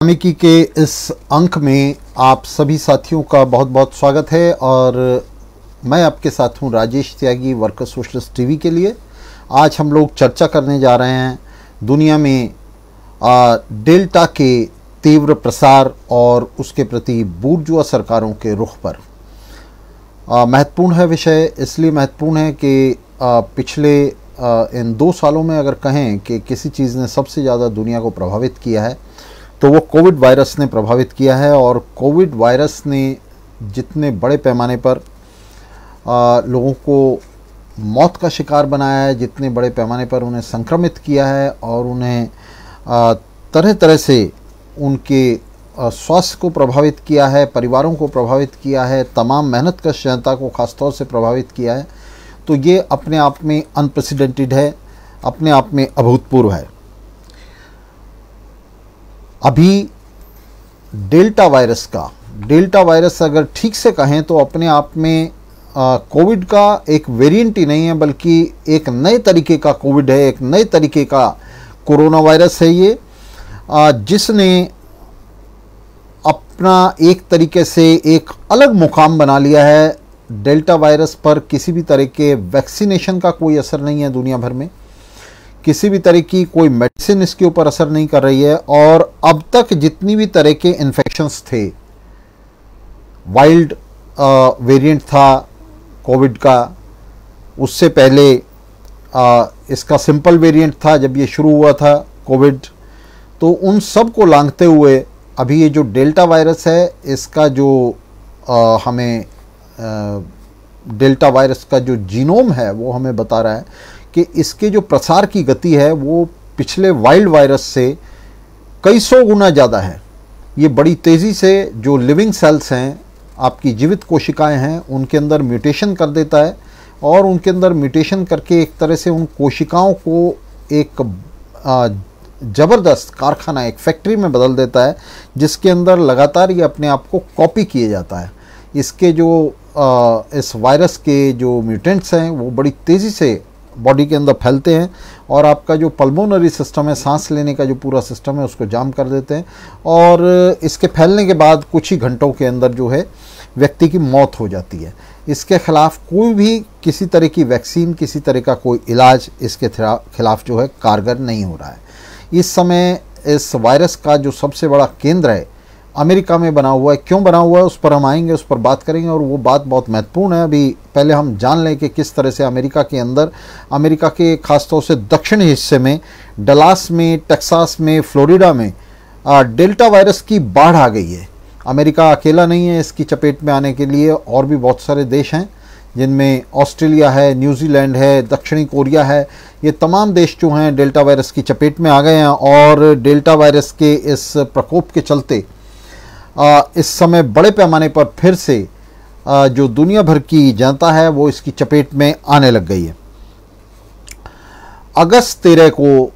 वाल्मीकि के इस अंक में आप सभी साथियों का बहुत बहुत स्वागत है और मैं आपके साथ हूं राजेश त्यागी, वर्कर सोशलिस्ट टीवी के लिए। आज हम लोग चर्चा करने जा रहे हैं दुनिया में डेल्टा के तीव्र प्रसार और उसके प्रति बूर्जुआ सरकारों के रुख पर। महत्वपूर्ण है विषय, इसलिए महत्वपूर्ण है कि पिछले इन 2 सालों में अगर कहें कि किसी चीज़ ने सबसे ज़्यादा दुनिया को प्रभावित किया है तो वो कोविड वायरस ने प्रभावित किया है। और कोविड वायरस ने जितने बड़े पैमाने पर लोगों को मौत का शिकार बनाया है, जितने बड़े पैमाने पर उन्हें संक्रमित किया है और उन्हें तरह तरह से उनके स्वास्थ्य को प्रभावित किया है, परिवारों को प्रभावित किया है, तमाम मेहनतकश जनता को खासतौर से प्रभावित किया है, तो ये अपने आप में अनप्रेसिडेंटेड है, अपने आप में अभूतपूर्व है। अभी डेल्टा वायरस अगर ठीक से कहें तो अपने आप में कोविड का एक वेरिएंट ही नहीं है, बल्कि एक नए तरीके का कोविड है, एक नए तरीके का कोरोना वायरस है ये, जिसने अपना एक तरीके से एक अलग मुकाम बना लिया है। डेल्टा वायरस पर किसी भी तरह के वैक्सीनेशन का कोई असर नहीं है दुनिया भर में, किसी भी तरह की कोई मेडिसिन इसके ऊपर असर नहीं कर रही है। और अब तक जितनी भी तरह के इन्फेक्शंस थे, वाइल्ड वेरिएंट था कोविड का, उससे पहले इसका सिंपल वेरिएंट था जब ये शुरू हुआ था कोविड, तो उन सब को लांघते हुए अभी ये जो डेल्टा वायरस है, इसका जो हमें डेल्टा वायरस का जो जीनोम है वो हमें बता रहा है कि इसके जो प्रसार की गति है वो पिछले वाइल्ड वायरस से कई सौ गुना ज़्यादा है। ये बड़ी तेज़ी से जो लिविंग सेल्स हैं, आपकी जीवित कोशिकाएं हैं, उनके अंदर म्यूटेशन कर देता है और उनके अंदर म्यूटेशन करके एक तरह से उन कोशिकाओं को एक ज़बरदस्त कारखाना, एक फैक्ट्री में बदल देता है, जिसके अंदर लगातार ये अपने आप को कॉपी किए जाता है। इसके जो इस वायरस के जो म्यूटेंट्स हैं वो बड़ी तेज़ी से बॉडी के अंदर फैलते हैं और आपका जो पल्मोनरी सिस्टम है, सांस लेने का जो पूरा सिस्टम है, उसको जाम कर देते हैं और इसके फैलने के बाद कुछ ही घंटों के अंदर जो है व्यक्ति की मौत हो जाती है। इसके खिलाफ कोई भी किसी तरह की वैक्सीन, किसी तरह का कोई इलाज इसके खिलाफ जो है कारगर नहीं हो रहा है। इस समय इस वायरस का जो सबसे बड़ा केंद्र है अमेरिका में बना हुआ है। क्यों बना हुआ है उस पर हम आएंगे, उस पर बात करेंगे और वो बात बहुत महत्वपूर्ण है। अभी पहले हम जान लें कि किस तरह से अमेरिका के अंदर, अमेरिका के खासतौर से दक्षिणी हिस्से में, डलास में, टेक्सास में, फ्लोरिडा में डेल्टा वायरस की बाढ़ आ गई है। अमेरिका अकेला नहीं है इसकी चपेट में आने के लिए, और भी बहुत सारे देश हैं जिनमें ऑस्ट्रेलिया है, न्यूजीलैंड है, दक्षिणी कोरिया है। ये तमाम देश जो हैं डेल्टा वायरस की चपेट में आ गए हैं और डेल्टा वायरस के इस प्रकोप के चलते इस समय बड़े पैमाने पर फिर से जो दुनिया भर की जनता है वो इसकी चपेट में आने लग गई है। अगस्त 13 को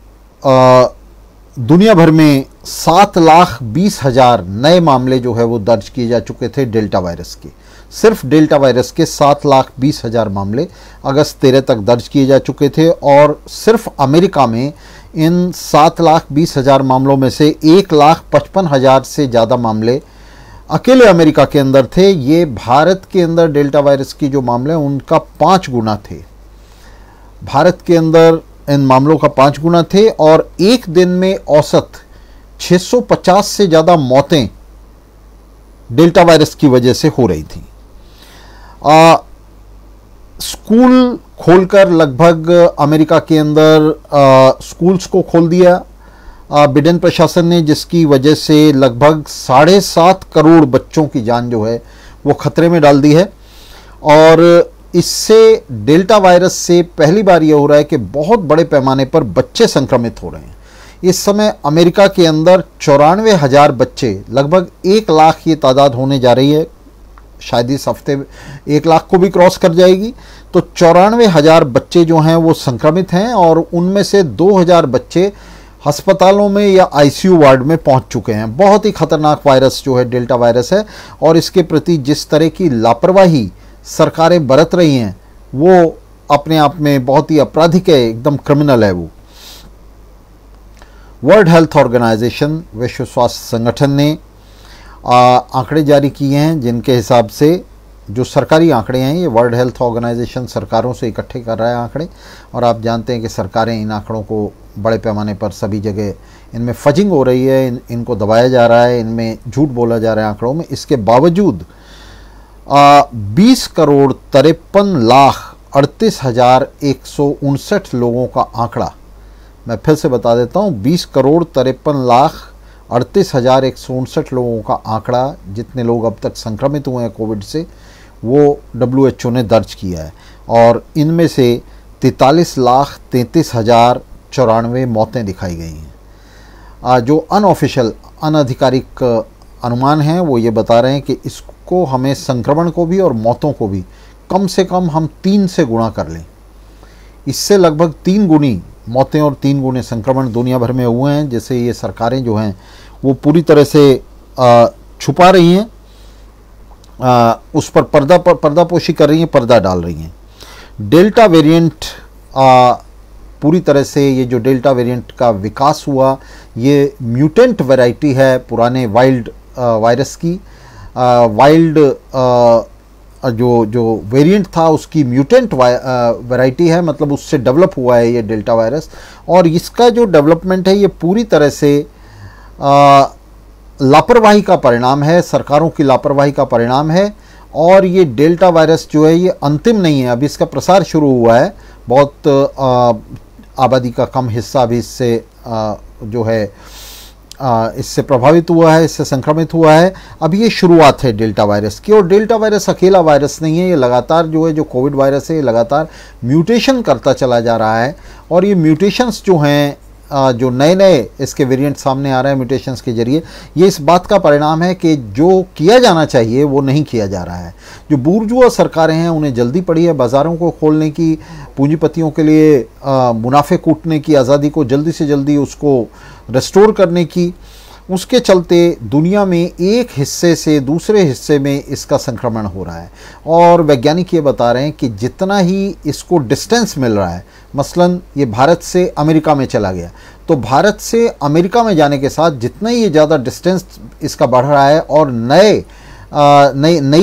दुनिया भर में 7,20,000 नए मामले जो है वो दर्ज किए जा चुके थे डेल्टा वायरस के। सिर्फ डेल्टा वायरस के 7,20,000 मामले अगस्त 13 तक दर्ज किए जा चुके थे और सिर्फ अमेरिका में इन 7,20,000 मामलों में से 1,55,000 से ज़्यादा मामले अकेले अमेरिका के अंदर थे। ये भारत के अंदर डेल्टा वायरस की जो मामले हैं उनका 5 गुना थे। भारत के अंदर इन मामलों का 5 गुना थे और एक दिन में औसत 650 से ज़्यादा मौतें डेल्टा वायरस की वजह से हो रही थी। स्कूल खोलकर लगभग अमेरिका के अंदर स्कूल्स को खोल दिया बिडेन प्रशासन ने, जिसकी वजह से लगभग 7.5 करोड़ बच्चों की जान जो है वो खतरे में डाल दी है। और इससे डेल्टा वायरस से पहली बार ये हो रहा है कि बहुत बड़े पैमाने पर बच्चे संक्रमित हो रहे हैं। इस समय अमेरिका के अंदर 94,000 बच्चे, लगभग 1 लाख ये तादाद होने जा रही है, शायद इस हफ्ते 1 लाख को भी क्रॉस कर जाएगी। तो 94,000 बच्चे जो हैं वो संक्रमित हैं और उनमें से 2,000 बच्चे अस्पतालों में या आईसीयू वार्ड में पहुंच चुके हैं। बहुत ही खतरनाक वायरस जो है डेल्टा वायरस है और इसके प्रति जिस तरह की लापरवाही सरकारें बरत रही हैं वो अपने आप में बहुत ही आपराधिक है, एकदम क्रिमिनल है वो। वर्ल्ड हेल्थ ऑर्गेनाइजेशन, विश्व स्वास्थ्य संगठन ने आंकड़े जारी किए हैं, जिनके हिसाब से जो सरकारी आंकड़े हैं, ये वर्ल्ड हेल्थ ऑर्गेनाइजेशन सरकारों से इकट्ठे कर रहा है आंकड़े, और आप जानते हैं कि सरकारें इन आंकड़ों को बड़े पैमाने पर सभी जगह इनमें फजिंग हो रही है, इनको दबाया जा रहा है, इनमें झूठ बोला जा रहा है आंकड़ों में। इसके बावजूद 20,38,159 लोगों का आंकड़ा, मैं फिर से बता देता हूँ, 20,53,38,159 लोगों का आंकड़ा, जितने लोग अब तक संक्रमित हुए हैं कोविड से, वो WHO ने दर्ज किया है। और इनमें से 43,33,094 मौतें दिखाई गई हैं। जो अनऑफिशियल, अनाधिकारिक अनुमान हैं वो ये बता रहे हैं कि इसको हमें संक्रमण को भी और मौतों को भी कम से कम हम 3 से गुणा कर लें। इससे लगभग 3 गुनी मौतें और 3 गुने संक्रमण दुनिया भर में हुए हैं, जैसे ये सरकारें जो हैं वो पूरी तरह से छुपा रही हैं, उस पर पर्दापोशी कर रही हैं, पर्दा डाल रही हैं। डेल्टा वेरिएंट, पूरी तरह से ये जो डेल्टा वेरिएंट का विकास हुआ, ये म्यूटेंट वैरायटी है पुराने वाइल्ड वायरस की। वाइल्ड जो वेरिएंट था उसकी म्यूटेंट वैरायटी है, मतलब उससे डेवलप हुआ है ये डेल्टा वायरस। और इसका जो डेवलपमेंट है ये पूरी तरह से लापरवाही का परिणाम है, सरकारों की लापरवाही का परिणाम है। और ये डेल्टा वायरस जो है ये अंतिम नहीं है, अभी इसका प्रसार शुरू हुआ है। बहुत आबादी का कम हिस्सा भी इससे जो है इससे प्रभावित हुआ है, इससे संक्रमित हुआ है। अब ये शुरुआत है डेल्टा वायरस की, और डेल्टा वायरस अकेला वायरस नहीं है, ये लगातार जो है, जो कोविड वायरस है, ये लगातार म्यूटेशन करता चला जा रहा है। और ये म्यूटेशंस जो हैं, जो नए नए इसके वेरिएंट सामने आ रहे हैं म्यूटेशंस के जरिए, ये इस बात का परिणाम है कि जो किया जाना चाहिए वो नहीं किया जा रहा है। जो बूर्जुआ सरकारें हैं उन्हें जल्दी पड़ी है बाज़ारों को खोलने की, पूंजीपतियों के लिए मुनाफे कूटने की, आज़ादी को जल्दी से जल्दी उसको रेस्टोर करने की। उसके चलते दुनिया में एक हिस्से से दूसरे हिस्से में इसका संक्रमण हो रहा है। और वैज्ञानिक ये बता रहे हैं कि जितना ही इसको डिस्टेंस मिल रहा है, मसलन ये भारत से अमेरिका में चला गया, तो भारत से अमेरिका में जाने के साथ जितना ही ये ज़्यादा डिस्टेंस इसका बढ़ रहा है, और नई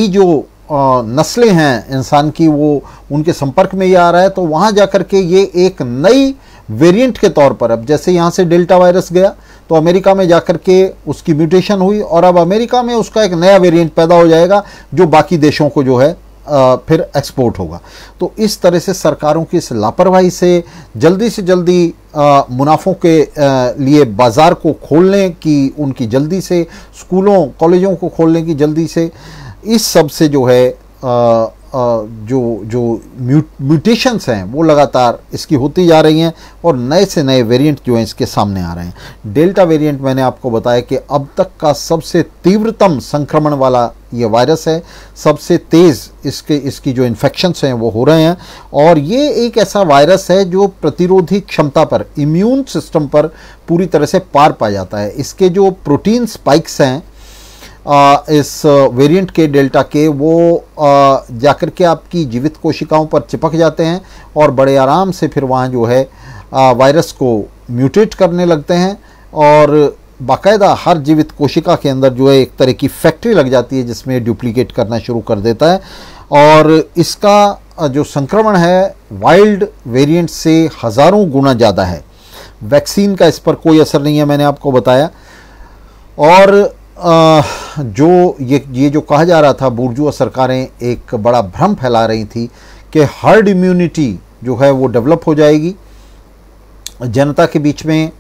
जो नस्लें हैं इंसान की, वो उनके संपर्क में ये आ रहा है, तो वहाँ जाकर के ये एक नई वेरिएंट के तौर पर, अब जैसे यहाँ से डेल्टा वायरस गया तो अमेरिका में जाकर के उसकी म्यूटेशन हुई, और अब अमेरिका में उसका एक नया वेरिएंट पैदा हो जाएगा जो बाकी देशों को जो है फिर एक्सपोर्ट होगा। तो इस तरह से सरकारों की इस लापरवाही से जल्दी मुनाफों के लिए बाज़ार को खोलने की, उनकी जल्दी से स्कूलों कॉलेजों को खोलने की जल्दी से, इस सब से जो है जो म्यूटेशंस हैं वो लगातार इसकी होती जा रही हैं, और नए से नए वेरिएंट जो हैं इसके सामने आ रहे हैं। डेल्टा वेरिएंट मैंने आपको बताया कि अब तक का सबसे तीव्रतम संक्रमण वाला ये वायरस है, सबसे तेज़ इसकी जो इन्फेक्शंस हैं वो हो रहे हैं। और ये एक ऐसा वायरस है जो प्रतिरोधी क्षमता पर, इम्यून सिस्टम पर पूरी तरह से पार पा जाता है। इसके जो प्रोटीन स्पाइक्स हैं इस वेरिएंट के डेल्टा के, वो जाकर के आपकी जीवित कोशिकाओं पर चिपक जाते हैं और बड़े आराम से फिर वहाँ जो है वायरस को म्यूटेट करने लगते हैं, और बाकायदा हर जीवित कोशिका के अंदर जो है एक तरह की फैक्ट्री लग जाती है जिसमें डुप्लीकेट करना शुरू कर देता है। और इसका जो संक्रमण है वाइल्ड वेरिएंट से हज़ारों गुना ज़्यादा है। वैक्सीन का इस पर कोई असर नहीं है, मैंने आपको बताया। और जो ये जो कहा जा रहा था, बुर्जुआ सरकारें एक बड़ा भ्रम फैला रही थी कि हर्ड इम्यूनिटी जो है वो डेवलप हो जाएगी जनता के बीच में,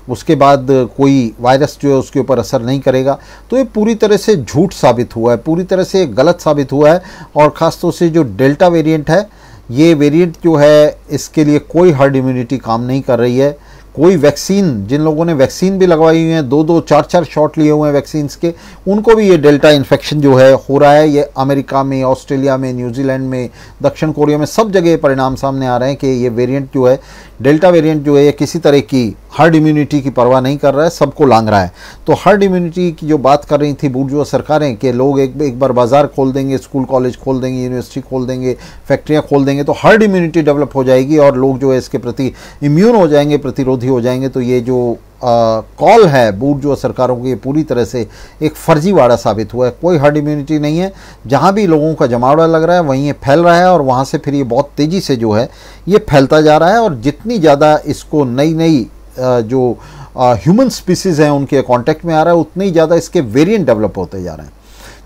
उसके बाद कोई वायरस जो है उसके ऊपर असर नहीं करेगा। तो ये पूरी तरह से झूठ साबित हुआ है, पूरी तरह से गलत साबित हुआ है। और ख़ासतौर से जो डेल्टा वेरिएंट है, ये वेरिएंट जो है इसके लिए कोई हर्ड इम्यूनिटी काम नहीं कर रही है। कोई वैक्सीन, जिन लोगों ने वैक्सीन भी लगवाई हुई हैं, 2-2, 4-4 शॉट लिए हुए हैं वैक्सीन्स के, उनको भी ये डेल्टा इन्फेक्शन जो है हो रहा है। ये अमेरिका में, ऑस्ट्रेलिया में, न्यूजीलैंड में, दक्षिण कोरिया में, सब जगह परिणाम सामने आ रहे हैं कि ये वेरिएंट जो है, डेल्टा वेरिएंट जो है, ये किसी तरह की हर्ड इम्यूनिटी की परवाह नहीं कर रहा है, सबको लांघ रहा है। तो हर्ड इम्यूनिटी की जो बात कर रही थी बुर्जुआ सरकारें कि लोग एक बार बाजार खोल देंगे, स्कूल कॉलेज खोल देंगे, यूनिवर्सिटी खोल देंगे, फैक्ट्रियाँ खोल देंगे, तो हर्ड इम्यूनिटी डेवलप हो जाएगी और लोग जो है इसके प्रति इम्यून हो जाएंगे, प्रतिरोधी हो जाएंगे। तो ये जो कॉल है बुर्जुआ सरकारों की, पूरी तरह से एक फर्जीवाड़ा साबित हुआ है। कोई हर्ड इम्यूनिटी नहीं है। जहाँ भी लोगों का जमावड़ा लग रहा है वहीं ये फैल रहा है और वहाँ से फिर ये बहुत तेज़ी से जो है ये फैलता जा रहा है। और जितनी ज़्यादा इसको नई नई जो ह्यूमन स्पीसीज़ हैं उनके कांटेक्ट में आ रहा है, उतनी ही ज़्यादा इसके वेरिएंट डेवलप होते जा रहे हैं।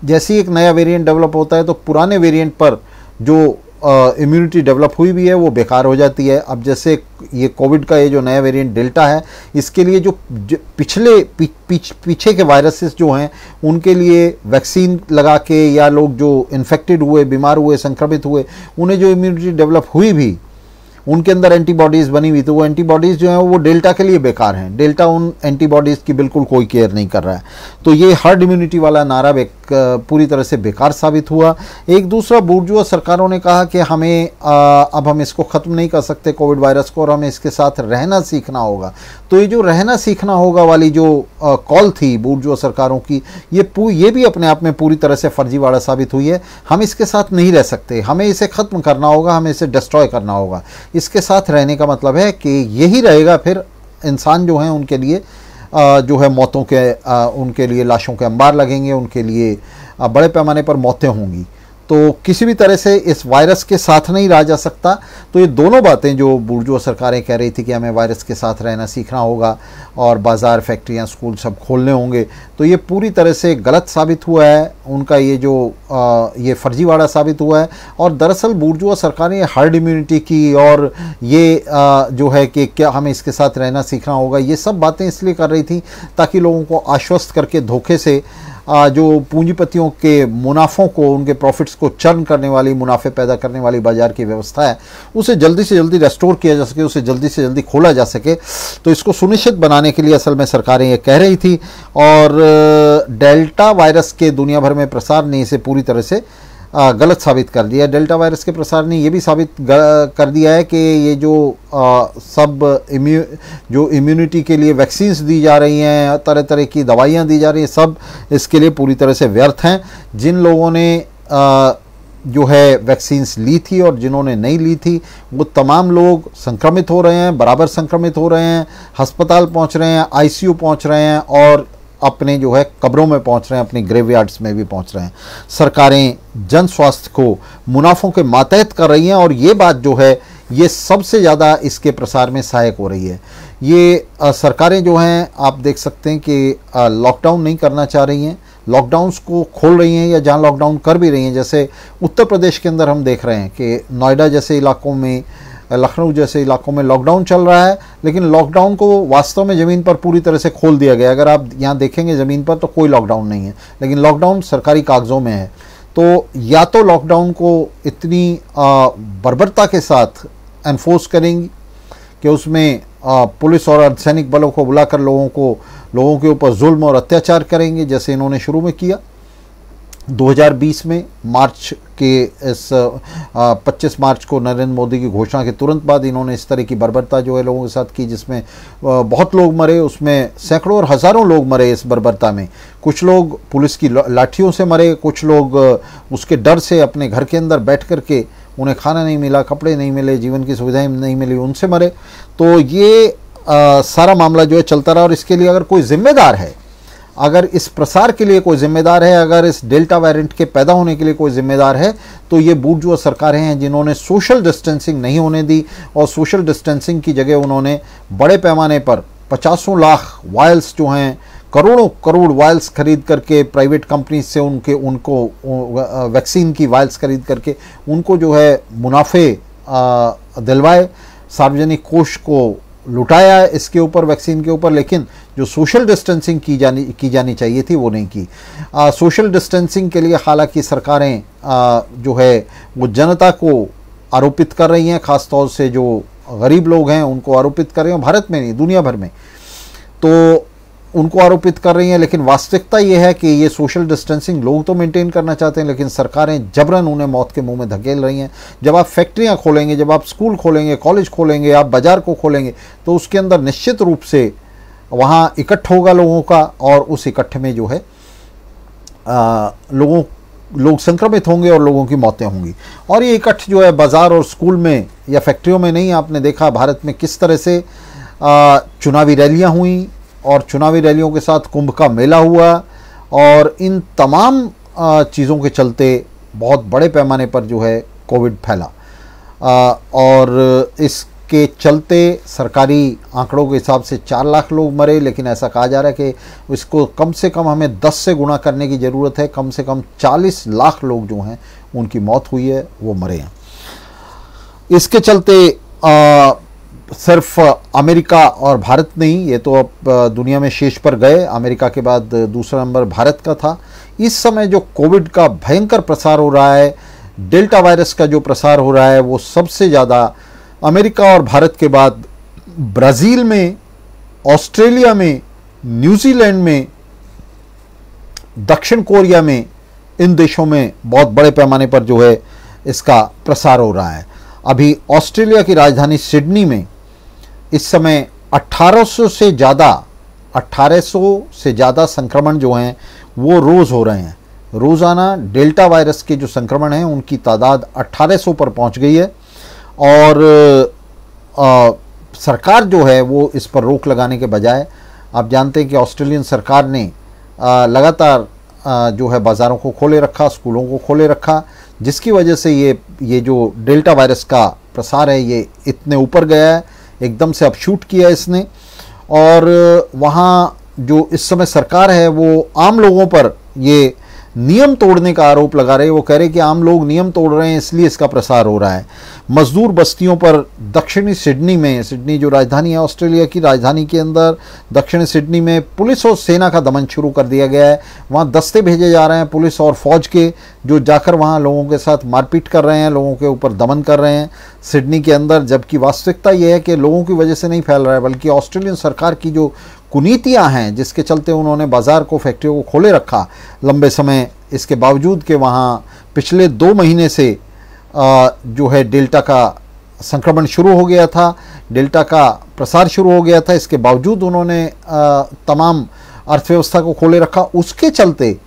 जैसे ही एक नया वेरिएंट डेवलप होता है तो पुराने वेरिएंट पर जो इम्यूनिटी डेवलप हुई भी है वो बेकार हो जाती है। अब जैसे ये कोविड का ये जो नया वेरिएंट डेल्टा है, इसके लिए जो पीछे के वायरसेस जो हैं उनके लिए वैक्सीन लगा के या लोग जो इन्फेक्टेड हुए, बीमार हुए, संक्रमित हुए, उन्हें जो इम्यूनिटी डेवलप हुई भी, उनके अंदर एंटीबॉडीज़ बनी हुई, तो वो एंटीबॉडीज़ जो हैं वो डेल्टा के लिए बेकार हैं। डेल्टा उन एंटीबॉडीज़ की बिल्कुल कोई केयर नहीं कर रहा है। तो ये हर्ड इम्यूनिटी वाला नारा पूरी तरह से बेकार साबित हुआ। एक दूसरा, बुर्जुआ सरकारों ने कहा कि हमें अब हम इसको ख़त्म नहीं कर सकते कोविड वायरस को, और हमें इसके साथ रहना सीखना होगा। तो ये जो रहना सीखना होगा वाली जो कॉल थी बुर्जुआ सरकारों की, ये भी अपने आप में पूरी तरह से फर्जीवाड़ा साबित हुई है। हम इसके साथ नहीं रह सकते, हमें इसे ख़त्म करना होगा, हमें इसे डिस्ट्रॉय करना होगा। इसके साथ रहने का मतलब है कि यही रहेगा फिर इंसान जो हैं उनके लिए जो है मौतों के उनके लिए लाशों के अंबार लगेंगे, उनके लिए बड़े पैमाने पर मौतें होंगी। तो किसी भी तरह से इस वायरस के साथ नहीं रहा जा सकता। तो ये दोनों बातें जो बुर्जुआ सरकारें कह रही थी कि हमें वायरस के साथ रहना सीखना होगा और बाज़ार, फैक्ट्रियाँ, स्कूल सब खोलने होंगे, तो ये पूरी तरह से गलत साबित हुआ है। उनका ये जो ये फर्जीवाड़ा साबित हुआ है। और दरअसल बुर्जुआ सरकारें हर्ड इम्यूनिटी की और ये जो है कि क्या हमें इसके साथ रहना सीखना होगा, ये सब बातें इसलिए कर रही थी ताकि लोगों को आश्वस्त करके धोखे से जो पूंजीपतियों के मुनाफों को, उनके प्रॉफिट्स को चर्न करने वाली, मुनाफे पैदा करने वाली बाजार की व्यवस्था है, उसे जल्दी से जल्दी रेस्टोर किया जा सके, उसे जल्दी से जल्दी खोला जा सके। तो इसको सुनिश्चित बनाने के लिए असल में सरकारें ये कह रही थी। और डेल्टा वायरस के दुनिया भर में प्रसार ने इसे पूरी तरह से गलत साबित कर दिया। डेल्टा वायरस के प्रसार ने ये भी साबित कर दिया है कि ये जो जो इम्यूनिटी के लिए वैक्सीन्स दी जा रही हैं, तरह तरह की दवाइयाँ दी जा रही हैं, सब इसके लिए पूरी तरह से व्यर्थ हैं। जिन लोगों ने जो है वैक्सीन्स ली थी और जिन्होंने नहीं ली थी, वो तमाम लोग संक्रमित हो रहे हैं, बराबर संक्रमित हो रहे हैं, अस्पताल पहुँच रहे हैं, ICU पहुँच रहे हैं और अपने जो है कब्रों में पहुंच रहे हैं, अपनी ग्रेवयार्ड्स में भी पहुंच रहे हैं। सरकारें जन स्वास्थ्य को मुनाफों के मातहत कर रही हैं और ये बात जो है ये सबसे ज़्यादा इसके प्रसार में सहायक हो रही है। ये सरकारें जो हैं, आप देख सकते हैं कि लॉकडाउन नहीं करना चाह रही हैं, लॉकडाउन्स को खोल रही हैं, या जहाँ लॉकडाउन कर भी रही हैं, जैसे उत्तर प्रदेश के अंदर हम देख रहे हैं कि नोएडा जैसे इलाकों में, लखनऊ जैसे इलाकों में लॉकडाउन चल रहा है, लेकिन लॉकडाउन को वास्तव में ज़मीन पर पूरी तरह से खोल दिया गया। अगर आप यहाँ देखेंगे ज़मीन पर तो कोई लॉकडाउन नहीं है, लेकिन लॉकडाउन सरकारी कागज़ों में है। तो या तो लॉकडाउन को इतनी बर्बरता के साथ एनफोर्स करेंगी कि उसमें पुलिस और अर्धसैनिक बलों को बुलाकर लोगों के ऊपर जुल्म और अत्याचार करेंगे, जैसे इन्होंने शुरू में किया 2020 में। मार्च के इस 25 मार्च को नरेंद्र मोदी की घोषणा के तुरंत बाद इन्होंने इस तरह की बर्बरता जो है लोगों के साथ की, जिसमें बहुत लोग मरे, उसमें सैकड़ों और हज़ारों लोग मरे इस बर्बरता में। कुछ लोग पुलिस की लाठियों से मरे, कुछ लोग उसके डर से अपने घर के अंदर बैठ कर के, उन्हें खाना नहीं मिला, कपड़े नहीं मिले, जीवन की सुविधाएं नहीं मिली, उनसे मरे। तो ये सारा मामला जो है चलता रहा। और इसके लिए अगर कोई जिम्मेदार है, अगर इस प्रसार के लिए कोई जिम्मेदार है, अगर इस डेल्टा वेरिएंट के पैदा होने के लिए कोई जिम्मेदार है, तो ये बुर्जुआ सरकारें हैं जिन्होंने सोशल डिस्टेंसिंग नहीं होने दी। और सोशल डिस्टेंसिंग की जगह उन्होंने बड़े पैमाने पर 50 लाख वायल्स जो हैं, करोड़ों करोड़ वायल्स खरीद करके प्राइवेट कंपनी से उनको वैक्सीन की वायल्स खरीद करके उनको जो है मुनाफे दिलवाए, सार्वजनिक कोष को लुटाया इसके ऊपर, वैक्सीन के ऊपर। लेकिन जो सोशल डिस्टेंसिंग की जानी चाहिए थी वो नहीं की। सोशल डिस्टेंसिंग के लिए हालांकि सरकारें जो है वो जनता को आरोपित कर रही हैं, ख़ास तौर से जो गरीब लोग हैं उनको आरोपित कर रही हैं, भारत में नहीं दुनिया भर में तो उनको आरोपित कर रही हैं। लेकिन वास्तविकता ये है कि ये सोशल डिस्टेंसिंग लोग तो मेंटेन करना चाहते हैं, लेकिन सरकारें जबरन उन्हें मौत के मुंह में धकेल रही हैं। जब आप फैक्ट्रियां खोलेंगे, जब आप स्कूल खोलेंगे, कॉलेज खोलेंगे, आप बाज़ार को खोलेंगे, तो उसके अंदर निश्चित रूप से वहाँ इकट्ठ होगा लोगों का, और उस इकट्ठे में जो है लोग संक्रमित होंगे और लोगों की मौतें होंगी। और ये इकट्ठ जो है बाज़ार और स्कूल में या फैक्ट्रियों में नहीं, आपने देखा भारत में किस तरह से चुनावी रैलियाँ हुई, और चुनावी रैलियों के साथ कुंभ का मेला हुआ, और इन तमाम चीज़ों के चलते बहुत बड़े पैमाने पर जो है कोविड फैला, और इसके चलते सरकारी आंकड़ों के हिसाब से 4 लाख लोग मरे, लेकिन ऐसा कहा जा रहा है कि इसको कम से कम हमें 10 से गुणा करने की ज़रूरत है। कम से कम 40 लाख लोग जो हैं उनकी मौत हुई है, वो मरे हैं। इसके चलते सिर्फ अमेरिका और भारत नहीं, ये तो अब दुनिया में शीर्ष पर गए। अमेरिका के बाद दूसरा नंबर भारत का था। इस समय जो कोविड का भयंकर प्रसार हो रहा है, डेल्टा वायरस का जो प्रसार हो रहा है, वो सबसे ज़्यादा अमेरिका और भारत के बाद ब्राज़ील में, ऑस्ट्रेलिया में, न्यूजीलैंड में, दक्षिण कोरिया में, इन देशों में बहुत बड़े पैमाने पर जो है इसका प्रसार हो रहा है। अभी ऑस्ट्रेलिया की राजधानी सिडनी में इस समय 1800 से ज़्यादा संक्रमण जो हैं वो रोज़ हो रहे हैं। रोज़ाना डेल्टा वायरस के जो संक्रमण हैं उनकी तादाद 1800 पर पहुंच गई है, और सरकार जो है वो इस पर रोक लगाने के बजाय, आप जानते हैं कि ऑस्ट्रेलियन सरकार ने लगातार जो है बाज़ारों को खोले रखा, स्कूलों को खोले रखा, जिसकी वजह से ये जो डेल्टा वायरस का प्रसार है ये इतने ऊपर गया है, एकदम से अपशूट किया इसने। और वहाँ जो इस समय सरकार है वो आम लोगों पर ये नियम तोड़ने का आरोप लगा रहे हैं। वो कह रहे हैं कि आम लोग नियम तोड़ रहे हैं इसलिए इसका प्रसार हो रहा है। मजदूर बस्तियों पर दक्षिणी सिडनी में, सिडनी जो राजधानी है ऑस्ट्रेलिया की, राजधानी के अंदर दक्षिणी सिडनी में पुलिस और सेना का दमन शुरू कर दिया गया है। वहाँ दस्ते भेजे जा रहे हैं पुलिस और फौज के, जो जाकर वहाँ लोगों के साथ मारपीट कर रहे हैं, लोगों के ऊपर दमन कर रहे हैं सिडनी के अंदर। जबकि वास्तविकता ये है कि लोगों की वजह से नहीं फैल रहा है, बल्कि ऑस्ट्रेलियन सरकार की जो कुनीतियाँ हैं, जिसके चलते उन्होंने बाज़ार को, फैक्ट्रियों को खोले रखा लंबे समय, इसके बावजूद कि वहाँ पिछले 2 महीने से जो है डेल्टा का संक्रमण शुरू हो गया था, डेल्टा का प्रसार शुरू हो गया था, इसके बावजूद उन्होंने तमाम अर्थव्यवस्था को खोले रखा। उसके चलते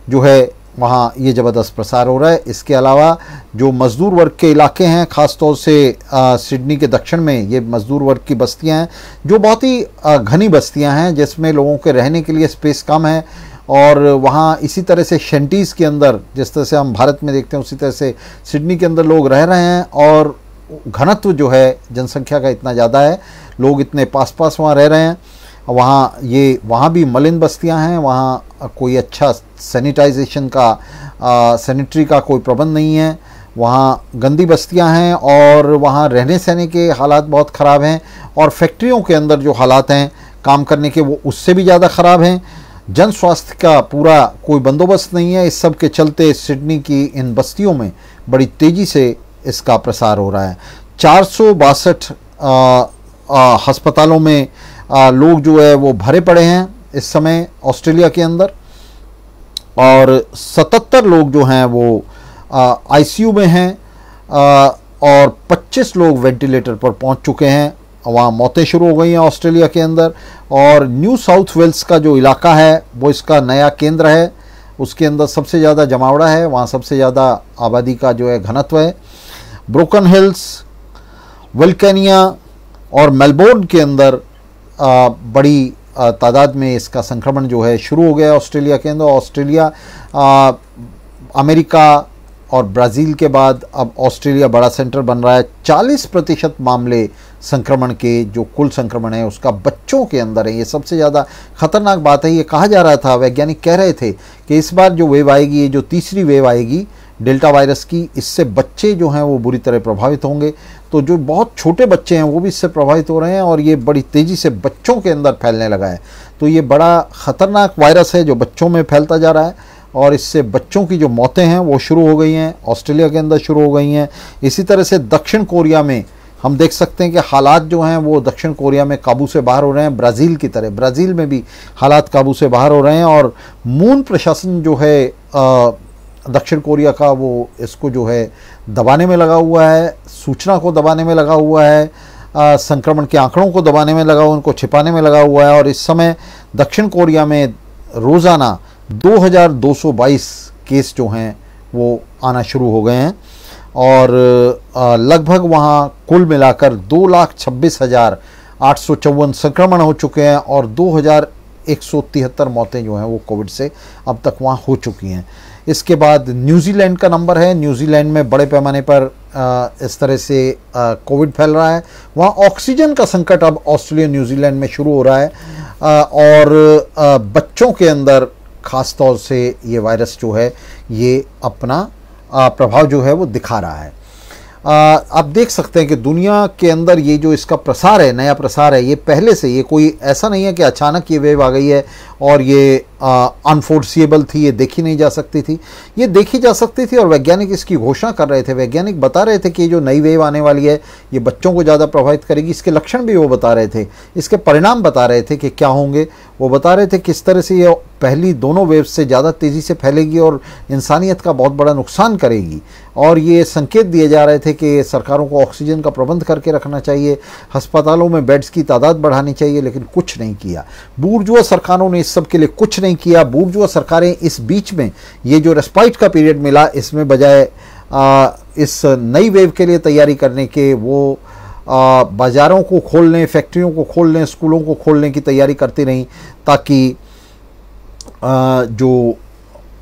जो है वहाँ ये ज़बरदस्त प्रसार हो रहा है। इसके अलावा जो मज़दूर वर्ग के इलाके हैं, ख़ास तौर से सिडनी के दक्षिण में ये मज़दूर वर्ग की बस्तियां हैं, जो बहुत ही घनी बस्तियां हैं, जिसमें लोगों के रहने के लिए स्पेस कम है। और वहाँ इसी तरह से शेंटीज़ के अंदर, जिस तरह से हम भारत में देखते हैं, उसी तरह से सिडनी के अंदर लोग रह रहे हैं, और घनत्व जो है जनसंख्या का इतना ज़्यादा है, लोग इतने पास पास वहाँ रह रहे हैं। वहाँ भी मलिन बस्तियां हैं, वहाँ कोई अच्छा सैनिटाइजेशन का, सैनिटरी का कोई प्रबंध नहीं है, वहाँ गंदी बस्तियां हैं, और वहाँ रहने सहने के हालात बहुत ख़राब हैं, और फैक्ट्रियों के अंदर जो हालात हैं काम करने के वो उससे भी ज़्यादा ख़राब हैं। जन स्वास्थ्य का पूरा कोई बंदोबस्त नहीं है। इस सब के चलते सिडनी की इन बस्तियों में बड़ी तेज़ी से इसका प्रसार हो रहा है। 462 अस्पतालों में लोग जो है वो भरे पड़े हैं इस समय ऑस्ट्रेलिया के अंदर, और 77 लोग जो हैं वो आईसीयू में हैं, और 25 लोग वेंटिलेटर पर पहुंच चुके हैं। वहाँ मौतें शुरू हो गई हैं ऑस्ट्रेलिया के अंदर। और न्यू साउथ वेल्स का जो इलाका है वो इसका नया केंद्र है, उसके अंदर सबसे ज़्यादा जमावड़ा है, वहाँ सबसे ज़्यादा आबादी का जो है घनत्व है। ब्रोकन हिल्स, वल्केनिया और मेलबोर्न के अंदर बड़ी तादाद में इसका संक्रमण जो है शुरू हो गया ऑस्ट्रेलिया के अंदर। ऑस्ट्रेलिया, अमेरिका और ब्राज़ील के बाद अब ऑस्ट्रेलिया बड़ा सेंटर बन रहा है। 40% मामले संक्रमण के, जो कुल संक्रमण है उसका, बच्चों के अंदर है। ये सबसे ज़्यादा खतरनाक बात है। ये कहा जा रहा था, वैज्ञानिक कह रहे थे कि इस बार जो वेव आएगी, ये जो तीसरी वेव आएगी डेल्टा वायरस की, इससे बच्चे जो हैं वो बुरी तरह प्रभावित होंगे। तो जो बहुत छोटे बच्चे हैं वो भी इससे प्रभावित हो रहे हैं, और ये बड़ी तेज़ी से बच्चों के अंदर फैलने लगा है। तो ये बड़ा ख़तरनाक वायरस है जो बच्चों में फैलता जा रहा है, और इससे बच्चों की जो मौतें हैं वो शुरू हो गई हैं, ऑस्ट्रेलिया के अंदर शुरू हो गई हैं। इसी तरह से दक्षिण कोरिया में हम देख सकते हैं कि हालात जो हैं वो दक्षिण कोरिया में काबू से बाहर हो रहे हैं, ब्राज़ील की तरह। ब्राज़ील में भी हालात काबू से बाहर हो रहे हैं, और मून प्रशासन जो है दक्षिण कोरिया का, वो इसको जो है दबाने में लगा हुआ है, सूचना को दबाने में लगा हुआ है, संक्रमण के आंकड़ों को दबाने में लगा हुआ, उनको छिपाने में लगा हुआ है। और इस समय दक्षिण कोरिया में रोज़ाना 2222 केस जो हैं वो आना शुरू हो गए हैं, और लगभग वहाँ कुल मिलाकर 2,26,000 854 संक्रमण हो चुके हैं और 2173 मौतें जो हैं वो कोविड से अब तक वहाँ हो चुकी हैं। इसके बाद न्यूजीलैंड का नंबर है। न्यूजीलैंड में बड़े पैमाने पर इस तरह से कोविड फैल रहा है। वहाँ ऑक्सीजन का संकट अब ऑस्ट्रेलिया न्यूजीलैंड में शुरू हो रहा है और बच्चों के अंदर ख़ास तौर से ये वायरस जो है ये अपना प्रभाव जो है वो दिखा रहा है। आप देख सकते हैं कि दुनिया के अंदर ये जो इसका प्रसार है, नया प्रसार है, ये पहले से, ये कोई ऐसा नहीं है कि अचानक ये वेव आ गई है और ये अनफोर्सिएबल थी, ये देखी नहीं जा सकती थी। ये देखी जा सकती थी और वैज्ञानिक इसकी घोषणा कर रहे थे। वैज्ञानिक बता रहे थे कि ये जो नई वेव आने वाली है ये बच्चों को ज़्यादा प्रभावित करेगी। इसके लक्षण भी वो बता रहे थे, इसके परिणाम बता रहे थे कि क्या होंगे। वो बता रहे थे किस तरह से ये पहली दोनों वेव से ज़्यादा तेज़ी से फैलेगी और इंसानियत का बहुत बड़ा नुकसान करेगी। और ये संकेत दिए जा रहे थे कि सरकारों को ऑक्सीजन का प्रबंध करके रखना चाहिए, अस्पतालों में बेड्स की तादाद बढ़ानी चाहिए, लेकिन कुछ नहीं किया। बूर्जुआ सरकारों ने इस सब के लिए कुछ नहीं किया। बूर्जुआ सरकारें इस बीच में ये जो रेस्पाइट का पीरियड मिला, इसमें बजाय इस नई वेव के लिए तैयारी करने के वो बाज़ारों को खोलने, फैक्ट्रियों को खोलने, स्कूलों को खोलने की तैयारी करती रहीं ताकि जो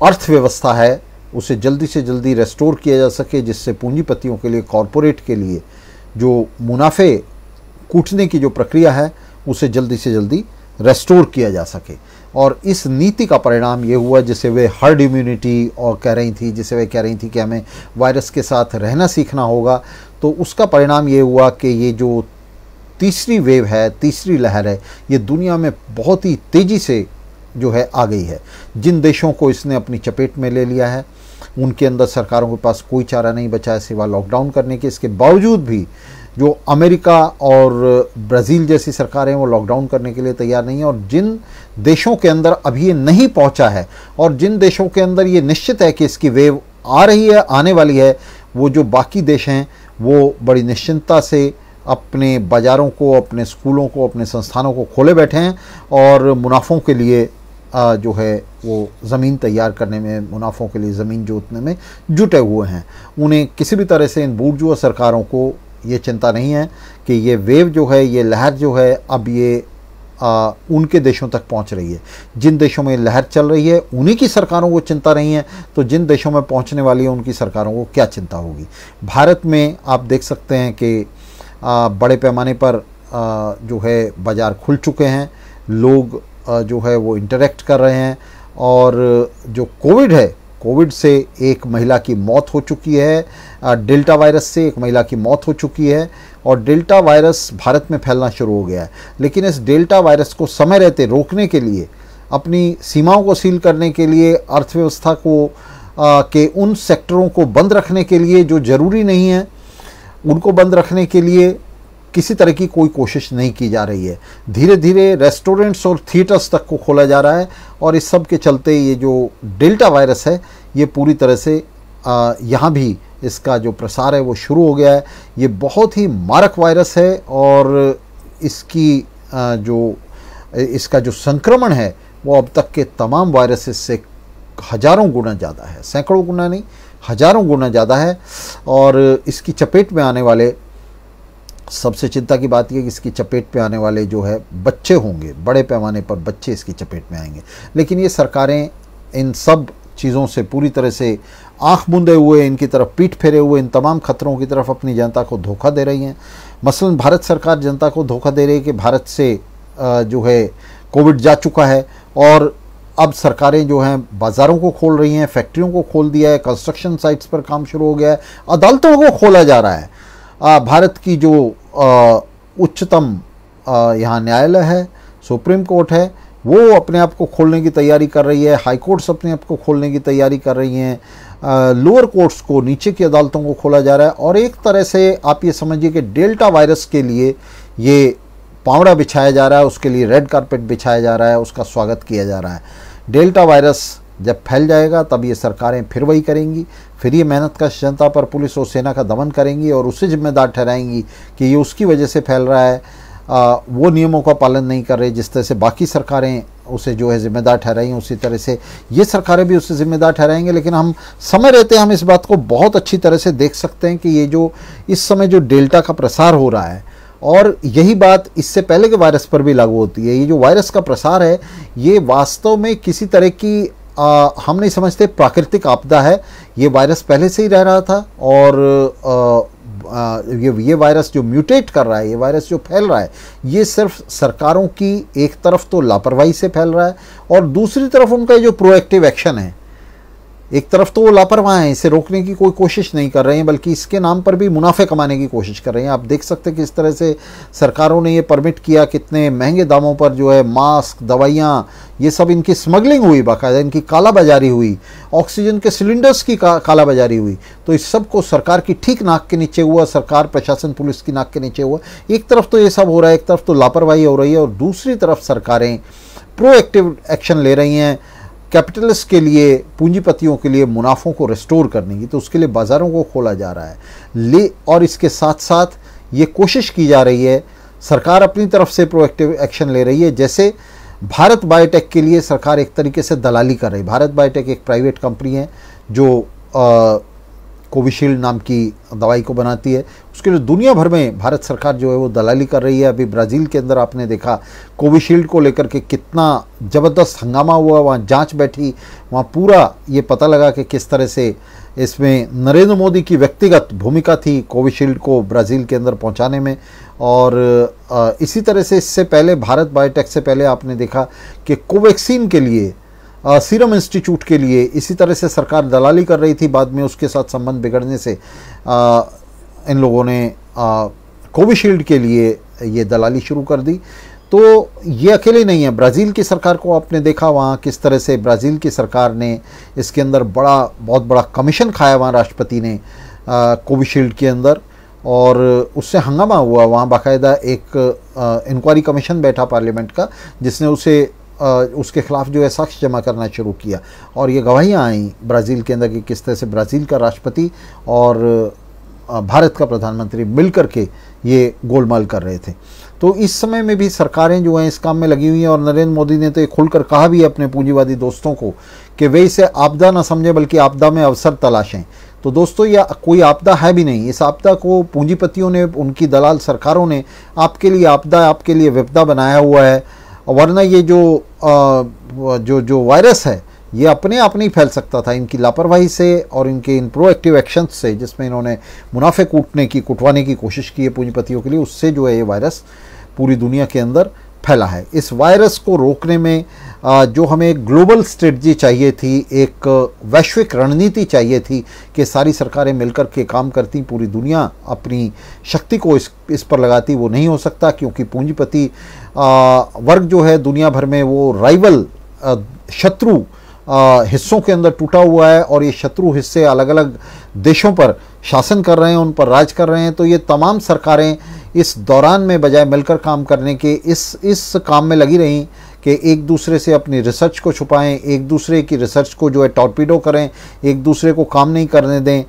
अर्थव्यवस्था है उसे जल्दी से जल्दी रेस्टोर किया जा सके, जिससे पूंजीपतियों के लिए, कॉरपोरेट के लिए जो मुनाफे कूटने की जो प्रक्रिया है उसे जल्दी से जल्दी रेस्टोर किया जा सके। और इस नीति का परिणाम ये हुआ जिसे वे हर्ड इम्यूनिटी और कह रही थी, जिसे वे कह रही थी कि हमें वायरस के साथ रहना सीखना होगा। तो उसका परिणाम ये हुआ कि ये जो तीसरी वेव है, तीसरी लहर है, ये दुनिया में बहुत ही तेज़ी से जो है आ गई है। जिन देशों को इसने अपनी चपेट में ले लिया है उनके अंदर सरकारों के पास कोई चारा नहीं बचा है सिवा लॉकडाउन करने के। इसके बावजूद भी जो अमेरिका और ब्राज़ील जैसी सरकारें वो लॉकडाउन करने के लिए तैयार नहीं है। और जिन देशों के अंदर अभी ये नहीं पहुंचा है और जिन देशों के अंदर ये निश्चित है कि इसकी वेव आ रही है, आने वाली है, वो जो बाकी देश हैं वो बड़ी निश्चिंतता से अपने बाज़ारों को, अपने स्कूलों को, अपने संस्थानों को खोले बैठे हैं और मुनाफों के लिए जो है वो ज़मीन तैयार करने में, मुनाफों के लिए ज़मीन जोतने में जुटे हुए हैं। उन्हें किसी भी तरह से इन बूर्जुआ सरकारों को ये चिंता नहीं है कि ये वेव जो है, ये लहर जो है अब ये उनके देशों तक पहुंच रही है। जिन देशों में लहर चल रही है उन्हीं की सरकारों को चिंता नहीं है, तो जिन देशों में पहुंचने वाली है उनकी सरकारों को क्या चिंता होगी। भारत में आप देख सकते हैं कि बड़े पैमाने पर जो है बाज़ार खुल चुके हैं, लोग जो है वो इंटरेक्ट कर रहे हैं। और जो कोविड है, कोविड से एक महिला की मौत हो चुकी है, डेल्टा वायरस से एक महिला की मौत हो चुकी है और डेल्टा वायरस भारत में फैलना शुरू हो गया है। लेकिन इस डेल्टा वायरस को समय रहते रोकने के लिए, अपनी सीमाओं को सील करने के लिए, अर्थव्यवस्था को के उन सेक्टरों को बंद रखने के लिए जो ज़रूरी नहीं है उनको बंद रखने के लिए किसी तरह की कोई कोशिश नहीं की जा रही है। धीरे धीरे रेस्टोरेंट्स और थिएटर्स तक को खोला जा रहा है और इस सब के चलते ये जो डेल्टा वायरस है ये पूरी तरह से यहाँ भी इसका जो प्रसार है वो शुरू हो गया है। ये बहुत ही मारक वायरस है और इसका जो संक्रमण है वो अब तक के तमाम वायरसेस से हज़ारों गुना ज़्यादा है, सैकड़ों गुना नहीं, हज़ारों गुना ज़्यादा है। और इसकी चपेट में आने वाले, सबसे चिंता की बात यह कि इसकी चपेट में आने वाले जो है बच्चे होंगे, बड़े पैमाने पर बच्चे इसकी चपेट में आएंगे। लेकिन ये सरकारें इन सब चीज़ों से पूरी तरह से आंख मूंदे हुए, इनकी तरफ पीठ फेरे हुए, इन तमाम खतरों की तरफ अपनी जनता को धोखा दे रही हैं। मसलन भारत सरकार जनता को धोखा दे रही है कि भारत से जो है कोविड जा चुका है और अब सरकारें जो हैं बाज़ारों को खोल रही हैं, फैक्ट्रियों को खोल दिया है, कंस्ट्रक्शन साइट्स पर काम शुरू हो गया है, अदालतों को खोला जा रहा है। भारत की जो उच्चतम यहाँ न्यायालय है, सुप्रीम कोर्ट है, वो अपने आप को खोलने की तैयारी कर रही है। हाई कोर्ट्स अपने आप को खोलने की तैयारी कर रही हैं। लोअर कोर्ट्स को, नीचे की अदालतों को खोला जा रहा है। और एक तरह से आप ये समझिए कि डेल्टा वायरस के लिए ये पावड़ा बिछाया जा रहा है, उसके लिए रेड कारपेट बिछाया जा रहा है, उसका स्वागत किया जा रहा है। डेल्टा वायरस जब फैल जाएगा तब ये सरकारें फिर वही करेंगी, फिर ये मेहनत कश जनता पर पुलिस और सेना का दमन करेंगी और उसे जिम्मेदार ठहराएंगी कि ये उसकी वजह से फैल रहा है, वो नियमों का पालन नहीं कर रहे। जिस तरह से बाकी सरकारें उसे जो है जिम्मेदार ठहराई, उसी तरह से ये सरकारें भी उसे जिम्मेदार ठहराएंगे। लेकिन हम समय रहते हम इस बात को बहुत अच्छी तरह से देख सकते हैं कि ये जो इस समय जो डेल्टा का प्रसार हो रहा है और यही बात इससे पहले के वायरस पर भी लागू होती है। ये जो वायरस का प्रसार है ये वास्तव में किसी तरह की हम नहीं समझते प्राकृतिक आपदा है। ये वायरस पहले से ही रह रहा था और ये वायरस जो म्यूटेट कर रहा है, ये वायरस जो फैल रहा है, ये सिर्फ सरकारों की एक तरफ तो लापरवाही से फैल रहा है और दूसरी तरफ उनका जो प्रोएक्टिव एक्शन है। एक तरफ तो वो लापरवाह हैं, इसे रोकने की कोई कोशिश नहीं कर रहे हैं, बल्कि इसके नाम पर भी मुनाफे कमाने की कोशिश कर रहे हैं। आप देख सकते हैं कि इस तरह से सरकारों ने ये परमिट किया, कितने महंगे दामों पर जो है मास्क, दवाइयाँ, ये सब इनकी स्मगलिंग हुई, बाकायदा इनकी कालाबाजारी हुई, ऑक्सीजन के सिलेंडर्स की कालाबाजारी हुई। तो इस सब को सरकार की ठीक नाक के नीचे हुआ, सरकार, प्रशासन, पुलिस की नाक के नीचे हुआ। एक तरफ तो ये सब हो रहा है, एक तरफ तो लापरवाही हो रही है और दूसरी तरफ सरकारें प्रोएक्टिव एक्शन ले रही हैं कैपिटलिस्ट के लिए, पूंजीपतियों के लिए मुनाफों को रिस्टोर करने की। तो उसके लिए बाज़ारों को खोला जा रहा है और इसके साथ साथ ये कोशिश की जा रही है, सरकार अपनी तरफ से प्रोएक्टिव एक्शन ले रही है। जैसे भारत बायोटेक के लिए सरकार एक तरीके से दलाली कर रही है। भारत बायोटेक एक प्राइवेट कंपनी है जो कोविशील्ड नाम की दवाई को बनाती है, उसके लिए दुनिया भर में भारत सरकार जो है वो दलाली कर रही है। अभी ब्राज़ील के अंदर आपने देखा कोविशील्ड को लेकर के कितना ज़बरदस्त हंगामा हुआ, वहाँ जांच बैठी, वहाँ पूरा ये पता लगा कि किस तरह से इसमें नरेंद्र मोदी की व्यक्तिगत भूमिका थी कोविशील्ड को ब्राज़ील के अंदर पहुँचाने में। और इसी तरह से इससे पहले भारत बायोटेक से पहले आपने देखा कि कोवैक्सीन के लिए, सीरम इंस्टीट्यूट के लिए इसी तरह से सरकार दलाली कर रही थी। बाद में उसके साथ संबंध बिगड़ने से इन लोगों ने कोविशील्ड के लिए ये दलाली शुरू कर दी। तो ये अकेले नहीं है, ब्राज़ील की सरकार को आपने देखा वहाँ किस तरह से ब्राज़ील की सरकार ने इसके अंदर बहुत बड़ा कमीशन खाया वहाँ राष्ट्रपति ने कोविशील्ड के अंदर, और उससे हंगामा हुआ। वहाँ बाकायदा एक इंक्वायरी कमीशन बैठा पार्लियामेंट का, जिसने उसके खिलाफ जो है साक्ष्य जमा करना शुरू किया और ये गवाहियाँ आई ब्राज़ील के अंदर कि किस तरह से ब्राज़ील का राष्ट्रपति और भारत का प्रधानमंत्री मिलकर के ये गोलमाल कर रहे थे। तो इस समय में भी सरकारें जो हैं इस काम में लगी हुई हैं और नरेंद्र मोदी ने तो ये खुलकर कहा भी है अपने पूंजीवादी दोस्तों को कि वे इसे आपदा ना समझें बल्कि आपदा में अवसर तलाशें। तो दोस्तों यह कोई आपदा है भी नहीं, इस आपदा को पूंजीपतियों ने, उनकी दलाल सरकारों ने आपके लिए आपदा, आपके लिए विपदा बनाया हुआ है। वरना ये जो वायरस है ये अपने आप नहीं फैल सकता था। इनकी लापरवाही से और इनके इन प्रोएक्टिव एक्शंस से, जिसमें इन्होंने मुनाफे कुटवाने की कोशिश की है पूंजीपतियों के लिए, उससे जो है ये वायरस पूरी दुनिया के अंदर फैला है। इस वायरस को रोकने में जो हमें एक ग्लोबल स्ट्रेटजी चाहिए थी, एक वैश्विक रणनीति चाहिए थी कि सारी सरकारें मिलकर के काम करती, पूरी दुनिया अपनी शक्ति को इस पर लगाती, वो नहीं हो सकता क्योंकि पूंजीपति वर्ग जो है दुनिया भर में वो राइवल, शत्रु हिस्सों के अंदर टूटा हुआ है और ये शत्रु हिस्से अलग अलग देशों पर शासन कर रहे हैं, उन पर राज कर रहे हैं। तो ये तमाम सरकारें इस दौरान में बजाय मिलकर काम करने के इस काम में लगी रहीं कि एक दूसरे से अपनी रिसर्च को छुपाएं, एक दूसरे की रिसर्च को जो है टॉर्पीडो करें, एक दूसरे को काम नहीं करने दें।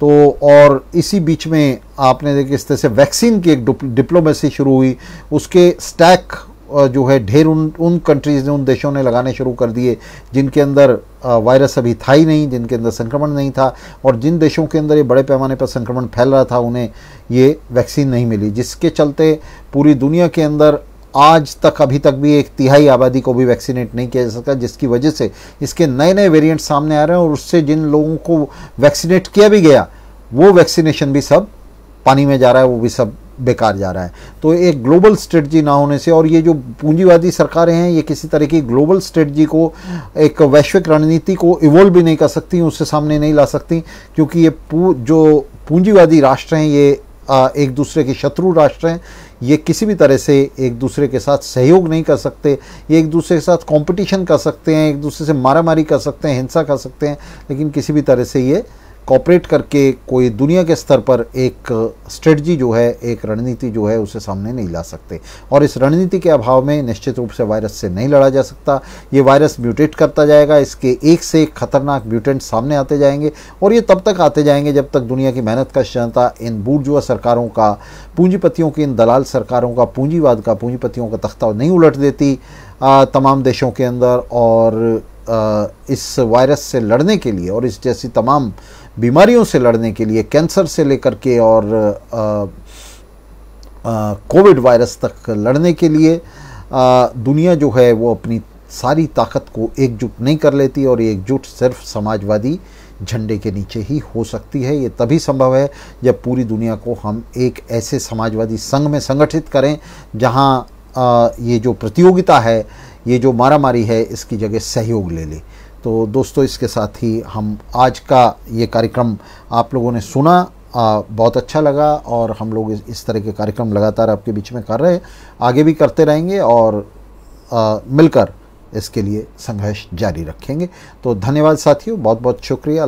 तो और इसी बीच में आपने देखा इस तरह से वैक्सीन की एक डिप्लोमेसी शुरू हुई, उसके स्टैक जो है ढेर उन कंट्रीज़ ने, उन देशों ने लगाने शुरू कर दिए जिनके अंदर वायरस अभी था ही नहीं, जिनके अंदर संक्रमण नहीं था, और जिन देशों के अंदर ये बड़े पैमाने पर संक्रमण फैल रहा था उन्हें ये वैक्सीन नहीं मिली, जिसके चलते पूरी दुनिया के अंदर आज तक अभी तक भी 1/3 आबादी को भी वैक्सीनेट नहीं किया जा सकता, जिसकी वजह से इसके नए नए वेरिएंट सामने आ रहे हैं और उससे जिन लोगों को वैक्सीनेट किया भी गया वो वैक्सीनेशन भी सब पानी में जा रहा है, वो भी सब बेकार जा रहा है। तो एक ग्लोबल स्ट्रेटजी ना होने से, और ये जो पूंजीवादी सरकारें हैं ये किसी तरह की ग्लोबल स्ट्रेटजी को, एक वैश्विक रणनीति को इवॉल्व भी नहीं कर सकती, उससे सामने नहीं ला सकती, क्योंकि ये जो पूंजीवादी राष्ट्र हैं ये एक दूसरे के शत्रु राष्ट्र हैं। ये किसी भी तरह से एक दूसरे के साथ सहयोग नहीं कर सकते, ये एक दूसरे के साथ कंपटीशन कर सकते हैं, एक दूसरे से मारामारी कर सकते हैं, हिंसा कर सकते हैं, लेकिन किसी भी तरह से ये कॉपरेट करके कोई दुनिया के स्तर पर एक स्ट्रेटजी जो है, एक रणनीति जो है, उसे सामने नहीं ला सकते। और इस रणनीति के अभाव में निश्चित रूप से वायरस से नहीं लड़ा जा सकता। ये वायरस म्यूटेट करता जाएगा, इसके एक से एक खतरनाक म्यूटेंट सामने आते जाएंगे, और ये तब तक आते जाएंगे जब तक दुनिया की मेहनत का जनता इन बूर्जुआ सरकारों का, पूंजीपतियों की इन दलाल सरकारों का, पूंजीवाद का, पूंजीपतियों का तख्ता नहीं उलट देती तमाम देशों के अंदर। और इस वायरस से लड़ने के लिए और इस जैसी तमाम बीमारियों से लड़ने के लिए, कैंसर से लेकर के और कोविड वायरस तक लड़ने के लिए दुनिया जो है वो अपनी सारी ताकत को एकजुट नहीं कर लेती, और ये एकजुट सिर्फ समाजवादी झंडे के नीचे ही हो सकती है। ये तभी संभव है जब पूरी दुनिया को हम एक ऐसे समाजवादी संघ में संगठित करें जहां ये जो प्रतियोगिता है, ये जो मारामारी है, इसकी जगह सहयोग ले ले। तो दोस्तों, इसके साथ ही हम आज का ये कार्यक्रम आप लोगों ने सुना, बहुत अच्छा लगा, और हम लोग इस तरह के कार्यक्रम लगातार आपके बीच में कर रहे हैं, आगे भी करते रहेंगे और मिलकर इसके लिए संघर्ष जारी रखेंगे। तो धन्यवाद साथियों, बहुत बहुत शुक्रिया।